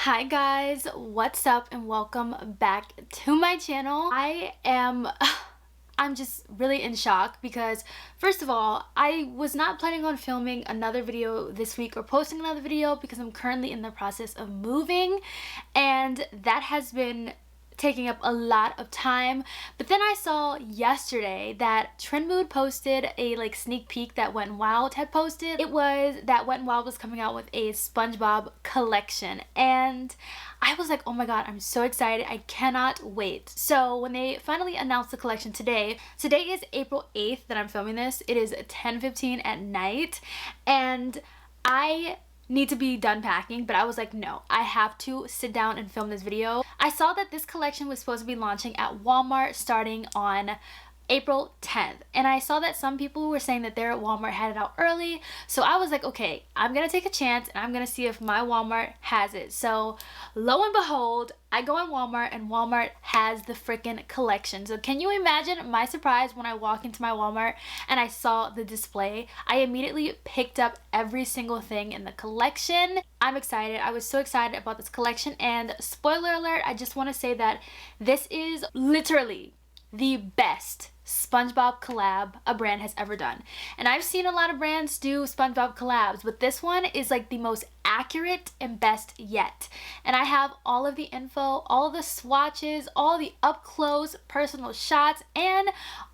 Hi guys, what's up and welcome back to my channel. I'm just really in shock because first of all, I was not planning on filming another video this week or posting another video because I'm currently in the process of moving and that has been taking up a lot of time. But then I saw yesterday that Trend Mood posted a sneak peek that Wet n Wild had posted. It was that Wet n Wild was coming out with a SpongeBob collection and I was like, oh my god, I'm so excited. I cannot wait. So when they finally announced the collection today is April 8th that I'm filming this. It is 10:15 at night and I need to be done packing, but I was like, no, I have to sit down and film this video. I saw that this collection was supposed to be launching at Walmart starting on April 10th, and I saw that some people were saying that their Walmart had it out early, so I was like, okay, I'm gonna take a chance and I'm gonna see if my Walmart has it. So lo and behold, I go on Walmart and Walmart has the freaking collection. So can you imagine my surprise when I walk into my Walmart and I saw the display? I immediately picked up every single thing in the collection. I'm excited. I was so excited about this collection, and spoiler alert, I just want to say that this is literally the best SpongeBob collab a brand has ever done. And I've seen a lot of brands do SpongeBob collabs, but this one is like the most accurate and best yet. And I have all of the info, all of the swatches, all the up close personal shots, and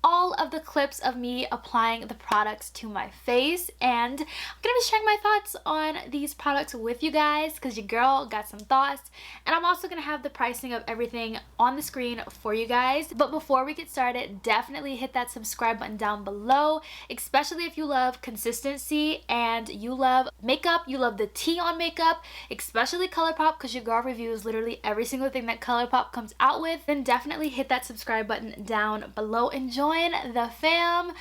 all of the clips of me applying the products to my face. And I'm gonna be sharing my thoughts on these products with you guys because your girl got some thoughts, and I'm also gonna have the pricing of everything on the screen for you guys. But before we get started, definitely hit that subscribe button down below, especially if you love consistency and you love makeup, you love the tea on makeup, especially ColourPop, because your girl reviews literally every single thing that ColourPop comes out with. Then definitely hit that subscribe button down below and join the fam.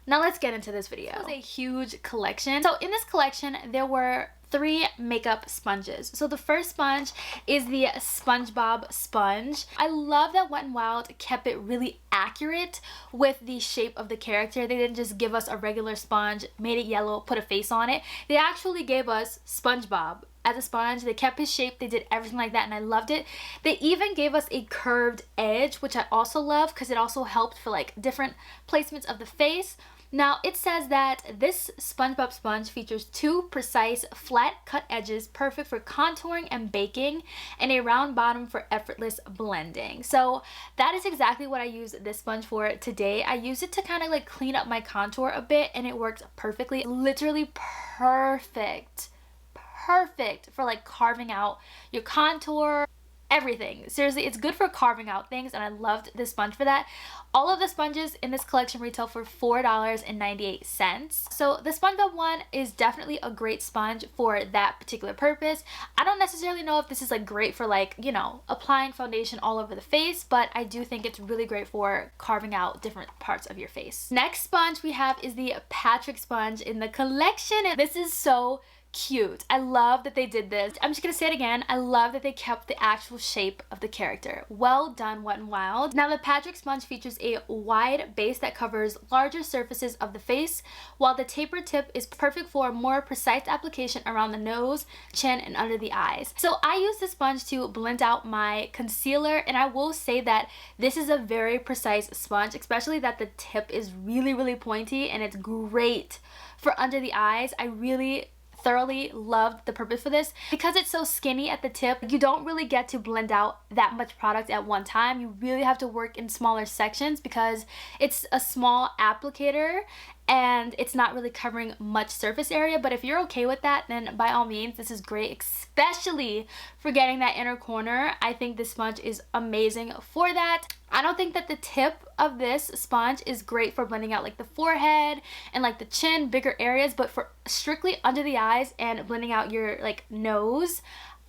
Now let's get into this video. This was a huge collection. So in this collection there were 3 makeup sponges. So the first sponge is the SpongeBob sponge. I love that Wet n Wild kept it really accurate with the shape of the character. They didn't just give us a regular sponge, made it yellow, put a face on it. They actually gave us SpongeBob as a sponge. They kept his shape, they did everything like that, and I loved it. They even gave us a curved edge, which I also love because it also helped for different placements of the face. Now it says that this SpongeBob sponge features 2 precise flat cut edges, perfect for contouring and baking, and a round bottom for effortless blending. So that is exactly what I used this sponge for today. I used it to kind of clean up my contour a bit, and it worked perfectly. Literally perfect for carving out your contour, everything. Seriously, it's good for carving out things, and I loved this sponge for that. All of the sponges in this collection retail for $4.98. So the SpongeBob one is definitely a great sponge for that particular purpose. I don't necessarily know if this is great for you know, applying foundation all over the face, but I do think it's really great for carving out different parts of your face. Next sponge we have is the Patrick sponge in the collection, and this is so cute. I love that they did this. I'm just gonna say it again. I love that they kept the actual shape of the character. Well done, Wet n Wild. Now the Patrick sponge features a wide base that covers larger surfaces of the face, while the tapered tip is perfect for more precise application around the nose, chin, and under the eyes. So I use this sponge to blend out my concealer, and I will say that this is a very precise sponge, especially that the tip is really pointy, and it's great for under the eyes. I really thoroughly loved the purpose for this because it's so skinny at the tip. You don't really get to blend out that much product at one time. You really have to work in smaller sections because it's a small applicator and it's not really covering much surface area. But if you're okay with that, then by all means this is great, especially for getting that inner corner. I think this sponge is amazing for that. I don't think that the tip of this sponge is great for blending out the forehead and the chin, bigger areas, but for strictly under the eyes and blending out your nose,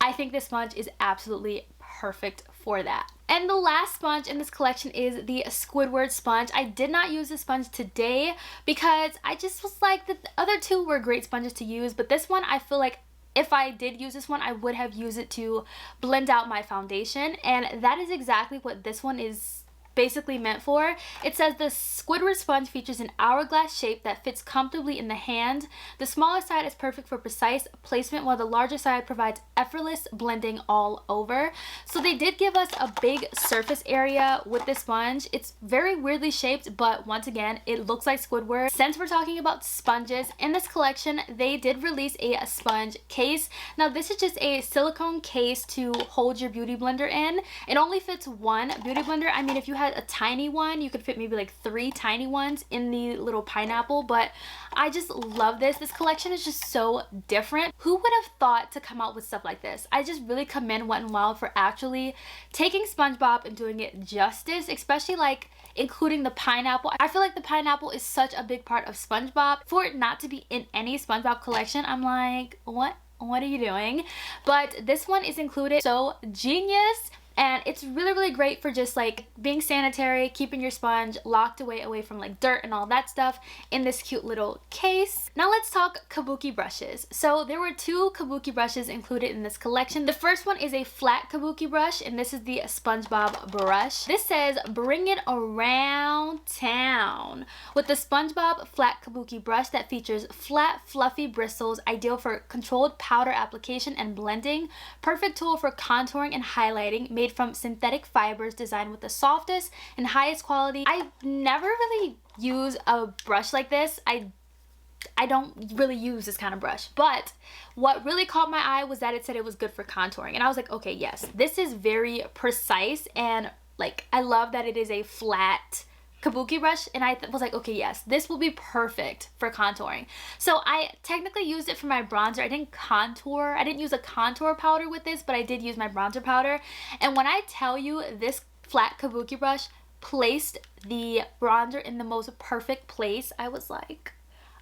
I think this sponge is absolutely perfect for that. And the last sponge in this collection is the Squidward sponge. I did not use this sponge today because I just was the other 2 were great sponges to use, but this one I feel like if I did use this one, I would have used it to blend out my foundation, and that is exactly what this one is basically meant for. It says the Squidward sponge features an hourglass shape that fits comfortably in the hand. The smaller side is perfect for precise placement, while the larger side provides effortless blending all over. So they did give us a big surface area with this sponge. It's very weirdly shaped, but once again, it looks like Squidward. Since we're talking about sponges, in this collection, they did release a sponge case. Now this is just a silicone case to hold your beauty blender in. It only fits one beauty blender. I mean, if you had a tiny one, you could fit maybe like 3 tiny ones in the little pineapple, but I just love this. This collection is just so different. Who would have thought to come out with stuff like this? I just really commend Wet n Wild for actually taking SpongeBob and doing it justice, especially like including the pineapple. I feel like the pineapple is such a big part of SpongeBob. For it not to be in any SpongeBob collection, I'm like, what are you doing? But this one is included. So genius. And it's really great for just like being sanitary, keeping your sponge locked away from like dirt and all that stuff in this cute little case. Now let's talk kabuki brushes. So there were 2 kabuki brushes included in this collection. The first one is a flat kabuki brush, and this is the SpongeBob brush. This says bring it around town with the SpongeBob flat kabuki brush that features flat fluffy bristles, ideal for controlled powder application and blending. Perfect tool for contouring and highlighting, made from synthetic fibers, designed with the softest and highest quality. I've never really used a brush like this. I don't really use this kind of brush, but what really caught my eye was that it said it was good for contouring, and I was like, okay, yes, this is very precise, and like I love that it is a flat kabuki brush, and I was like, okay, yes, this will be perfect for contouring. So I technically used it for my bronzer. I didn't contour. I didn't use a contour powder with this, but I did use my bronzer powder. And when I tell you, this flat kabuki brush placed the bronzer in the most perfect place, I was like,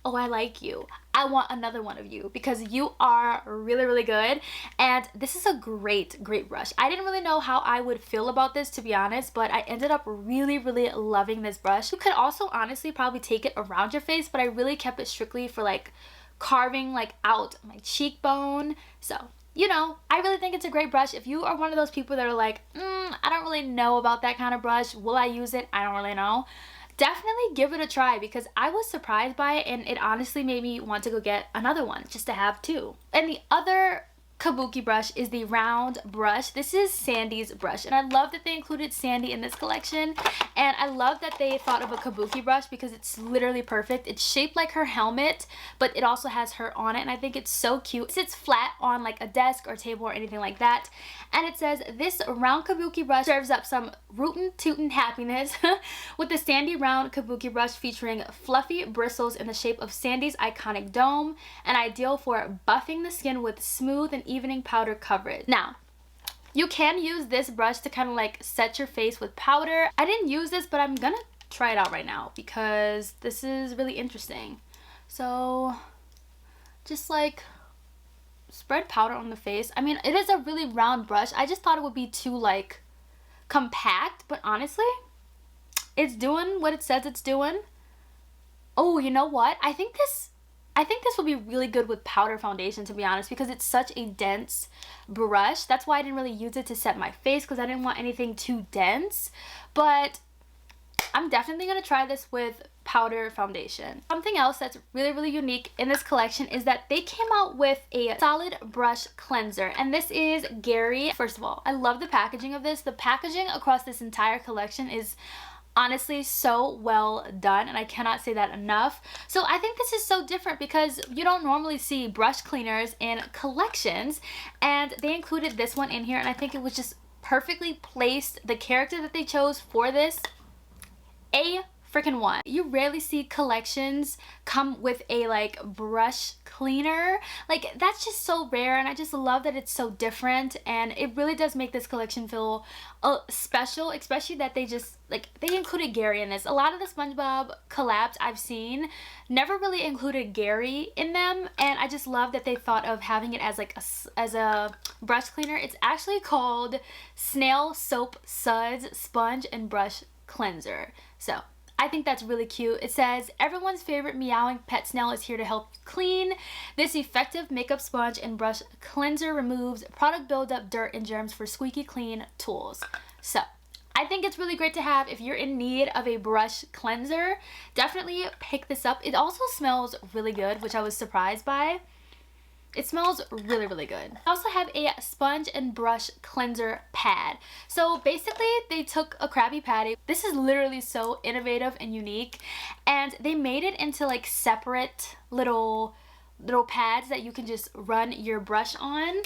oh, I like you. I want another one of you because you are really good. And this is a great brush. I didn't really know how I would feel about this, to be honest, but I ended up really loving this brush. You could also honestly probably take it around your face, but I really kept it strictly for like carving like out my cheekbone. So, you know, I really think it's a great brush. If you are one of those people that are like, I don't really know about that kind of brush, will I use it? I don't really know. Definitely give it a try, because I was surprised by it, and it honestly made me want to go get another one just to have 2. And the other kabuki brush is the round brush. This is Sandy's brush, and I love that they included Sandy in this collection, and I love that they thought of a kabuki brush because it's literally perfect. It's shaped like her helmet, but it also has her on it, and I think it's so cute. It sits flat on like a desk or table or anything like that, and it says this round kabuki brush serves up some rootin' tootin' happiness with the Sandy round kabuki brush featuring fluffy bristles in the shape of Sandy's iconic dome, and ideal for buffing the skin with smooth and evening powder coverage. Now, you can use this brush to kind of like set your face with powder. I didn't use this, but I'm gonna try it out right now because this is really interesting. So just like spread powder on the face. I mean, it is a really round brush. I just thought it would be too like compact, but honestly, it's doing what it says it's doing. Oh, you know what? I think this will be really good with powder foundation, to be honest, because it's such a dense brush. That's why I didn't really use it to set my face, because I didn't want anything too dense. But I'm definitely going to try this with powder foundation. Something else that's really unique in this collection is that they came out with a solid brush cleanser, and this is Gary. First of all, I love the packaging of this. The packaging across this entire collection is honestly so well done, and I cannot say that enough. So I think this is so different because you don't normally see brush cleaners in collections, and they included this one in here, and I think it was just perfectly placed. The character that they chose for this, a freaking one. You rarely see collections come with a like brush cleaner. Like, that's just so rare, and I just love that it's so different, and it really does make this collection feel special, especially that they just like they included Gary in this. A lot of the SpongeBob collabs I've seen never really included Gary in them, and I just love that they thought of having it as like as a brush cleaner. It's actually called Snail Soap Suds Sponge and Brush Cleanser. So I think that's really cute. It says, everyone's favorite meowing pet snail is here to help clean. This effective makeup sponge and brush cleanser removes product buildup, dirt, and germs for squeaky clean tools. So I think it's really great to have if you're in need of a brush cleanser. Definitely pick this up. It also smells really good, which I was surprised by. It smells really, really good. I also have a sponge and brush cleanser pad. So basically they took a Krabby Patty. This is literally so innovative and unique, and they made it into like separate little pads that you can just run your brush on.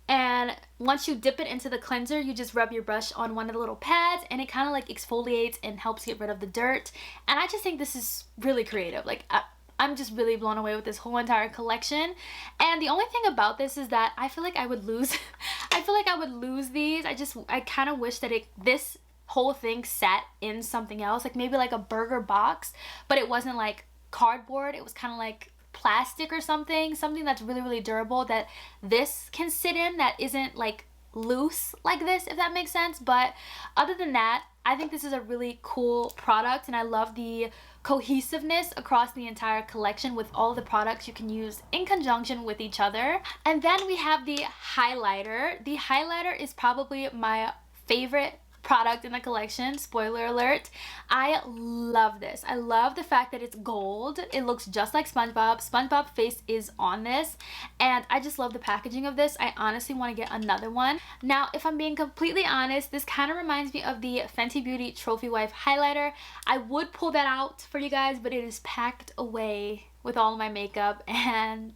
And once you dip it into the cleanser, you just rub your brush on one of the little pads, and it kind of like exfoliates and helps get rid of the dirt. And I just think this is really creative. Like I'm just really blown away with this whole entire collection. And the only thing about this is that I feel like I would lose I feel like I would lose these. I kind of wish that this whole thing sat in something else, like maybe like a burger box, but it wasn't like cardboard. It was kind of like plastic or something that's really, really durable that this can sit in, that isn't like loose like this, if that makes sense. But other than that, I think this is a really cool product, and I love the cohesiveness across the entire collection with all the products you can use in conjunction with each other. And then we have the highlighter. The highlighter is probably my favorite product in the collection. Spoiler alert. I love this. I love the fact that it's gold. It looks just like SpongeBob. SpongeBob's face is on this, and I just love the packaging of this. I honestly want to get another one. Now, if I'm being completely honest, this kind of reminds me of the Fenty Beauty Trophy Wife highlighter. I would pull that out for you guys, but it is packed away with all of my makeup, and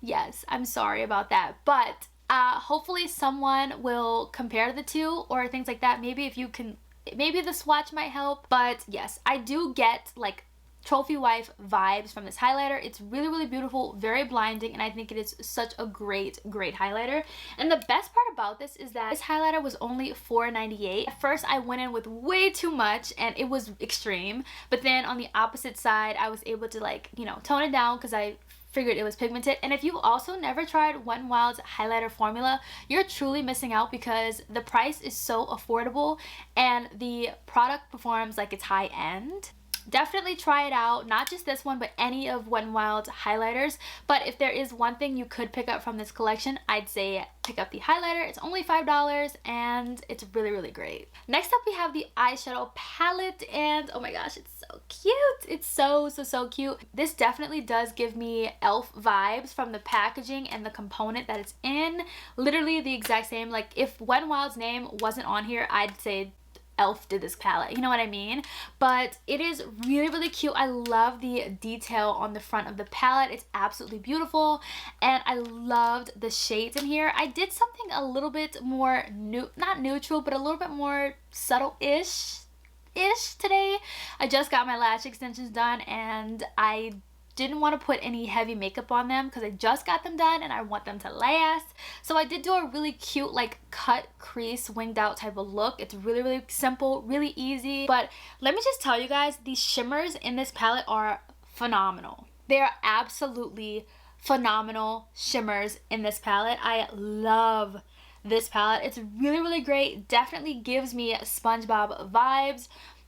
yes, I'm sorry about that. But hopefully someone will compare the two or things like that. Maybe if you can, maybe the swatch might help. But yes, I do get like Trophy Wife vibes from this highlighter. It's really, really beautiful, very blinding, and I think it is such a great highlighter. And the best part about this is that this highlighter was only $4.98. At first I went in with way too much and it was extreme, but then on the opposite side I was able to, like, you know, tone it down because I figured it was pigmented. And if you've also never tried Wet n Wild's highlighter formula, you're truly missing out because the price is so affordable and the product performs like it's high end. Definitely try it out, not just this one, but any of Wet n Wild's highlighters. But if there is one thing you could pick up from this collection, I'd say pick up the highlighter. It's only $5 and it's really, really great. Next up we have the eyeshadow palette, and oh my gosh, it's so cute. It's so cute. This definitely does give me e.l.f. vibes from the packaging and the component that it's in. Literally the exact same. Like if Wet n Wild's name wasn't on here, I'd say e.l.f. did this palette, you know what I mean? But it is really, really cute. I love the detail on the front of the palette. It's absolutely beautiful, and I loved the shades in here. I did something a little bit more not neutral, but a little bit more subtle-ish today. I just got my lash extensions done, and I didn't want to put any heavy makeup on them because I just got them done and I want them to last. So I did do a really cute like cut crease winged out type of look. It's really, really simple, really easy. But let me just tell you guys, these shimmers in this palette are phenomenal. They are absolutely phenomenal shimmers in this palette. I love this palette. It's really, really great. Definitely gives me SpongeBob vibes.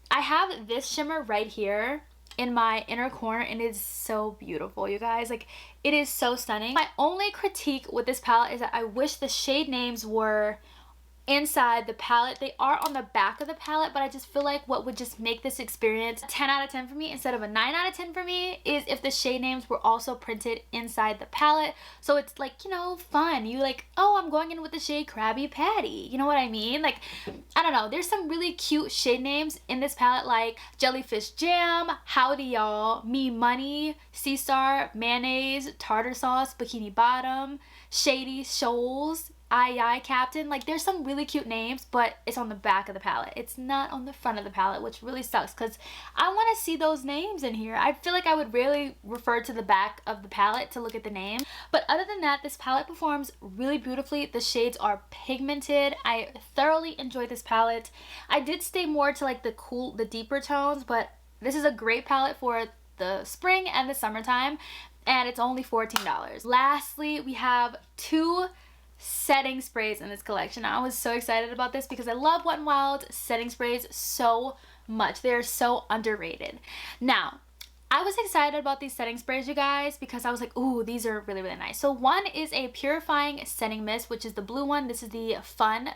I have this shimmer right here in my inner corner, and it is so beautiful, you guys. Like, it is so stunning. My only critique with this palette is that I wish the shade names were inside the palette. They are on the back of the palette, but I just feel like what would just make this experience a 10 out of 10 for me instead of a 9 out of 10 for me is if the shade names were also printed inside the palette. So it's like, you know, fun. You like, oh, I'm going in with the shade Krabby Patty. You know what I mean? Like, I don't know. There's some really cute shade names in this palette, like Jellyfish Jam, Howdy Y'all, Me Money, Sea Star, Mayonnaise, Tartar Sauce, Bikini Bottom, Shady Shoals, Aye Captain. Like, there's some really cute names, but it's on the back of the palette. It's not on the front of the palette, which really sucks because I want to see those names in here. I feel like I would really refer to the back of the palette to look at the name. But other than that, this palette performs really beautifully. The shades are pigmented. I thoroughly enjoy this palette. I did stay more to like the deeper tones, but this is a great palette for the spring and the summertime, and it's only $14. Lastly, we have two setting sprays in this collection. I was so excited about this because I love Wet n Wild setting sprays so much. They are so underrated. Now, I was excited about these setting sprays, you guys, because I was like, ooh, these are really, really nice. So one is a purifying setting mist, which is the blue one. This is the Fun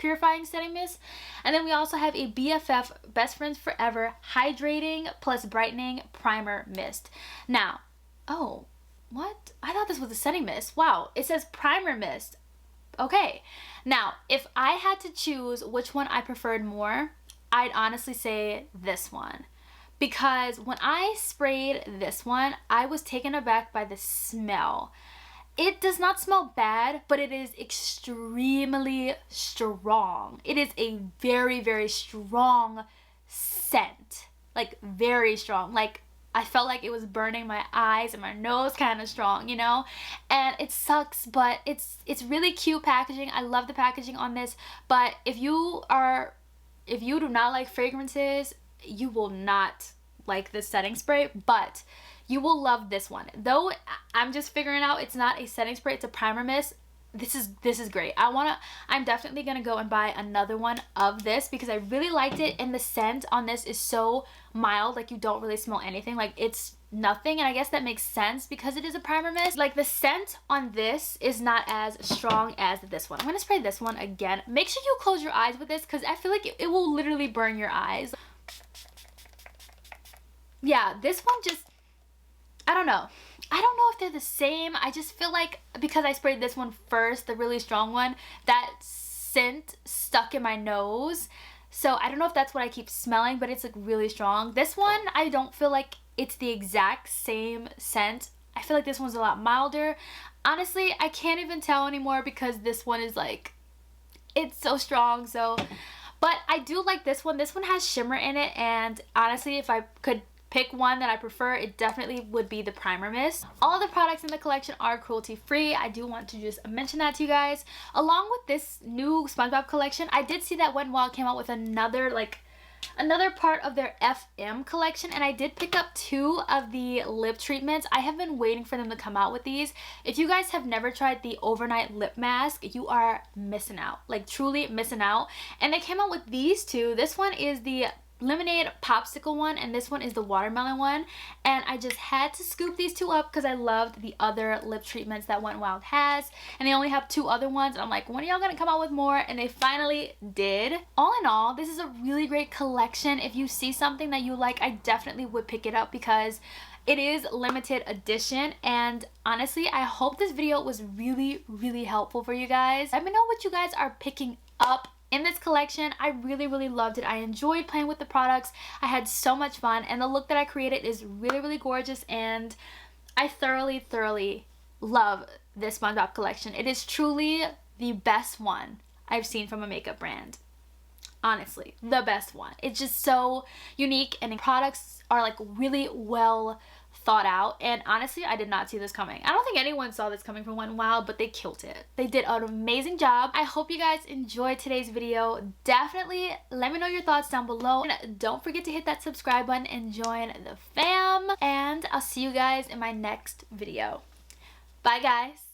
purifying setting mist. And then we also have a BFF Best Friends Forever Hydrating Plus Brightening Primer Mist. Now, oh, what? I thought this was a setting mist. Wow, it says primer mist. Okay, now if I had to choose which one I preferred more, I'd honestly say this one. Because when I sprayed this one, I was taken aback by the smell. It does not smell bad, but it is extremely strong. It is a very, very strong scent. Like, very strong. Like, I felt like it was burning my eyes and my nose kind of strong, you know? And it sucks, but it's really cute packaging. I love the packaging on this. But if you do not like fragrances, you will not like this setting spray, but you will love this one. Though I'm just figuring out it's not a setting spray, it's a primer mist. This is great. I'm definitely gonna go and buy another one of this because I really liked it, and the scent on this is so mild, like you don't really smell anything, like it's nothing. And I guess that makes sense because it is a primer mist. Like, the scent on this is not as strong as this one. I'm gonna spray this one again. Make sure you close your eyes with this because I feel like it will literally burn your eyes. Yeah, this one just, I don't know if they're the same. I just feel like because I sprayed this one first, the really strong one, that scent stuck in my nose. So I don't know if that's what I keep smelling, but it's like really strong. This one, I don't feel like it's the exact same scent. I feel like this one's a lot milder. Honestly, I can't even tell anymore because this one is like, it's so strong. So, but I do like this one. This one has shimmer in it, and honestly, if I could pick one that I prefer, it definitely would be the primer mist. All of the products in the collection are cruelty free. I do want to just mention that to you guys. Along with this new SpongeBob collection, I did see that Wet n Wild came out with another part of their FM collection, and I did pick up 2 of the lip treatments. I have been waiting for them to come out with these. If you guys have never tried the overnight lip mask, you are missing out, like truly missing out. And they came out with these 2. This one is the lemonade popsicle one, and this one is the watermelon one, and I just had to scoop these 2 up because I loved the other lip treatments that Wet n Wild has, and they only have 2 other ones, and I'm like, when are y'all gonna come out with more? And they finally did. All in all, this is a really great collection. If you see something that you like, I definitely would pick it up because it is limited edition. And honestly, I hope this video was really, really helpful for you guys. Let me know what you guys are picking up in this collection. I really, really loved it. I enjoyed playing with the products. I had so much fun, and the look that I created is really, really gorgeous, and I thoroughly, thoroughly love this SpongeBob collection. It is truly the best one I've seen from a makeup brand. Honestly, the best one. It's just so unique, and the products are like really well thought out, and honestly, I did not see this coming. I don't think anyone saw this coming from Wet n Wild, but they killed it. They did an amazing job. I hope you guys enjoyed today's video. Definitely let me know your thoughts down below, and don't forget to hit that subscribe button and join the fam, and I'll see you guys in my next video. Bye guys.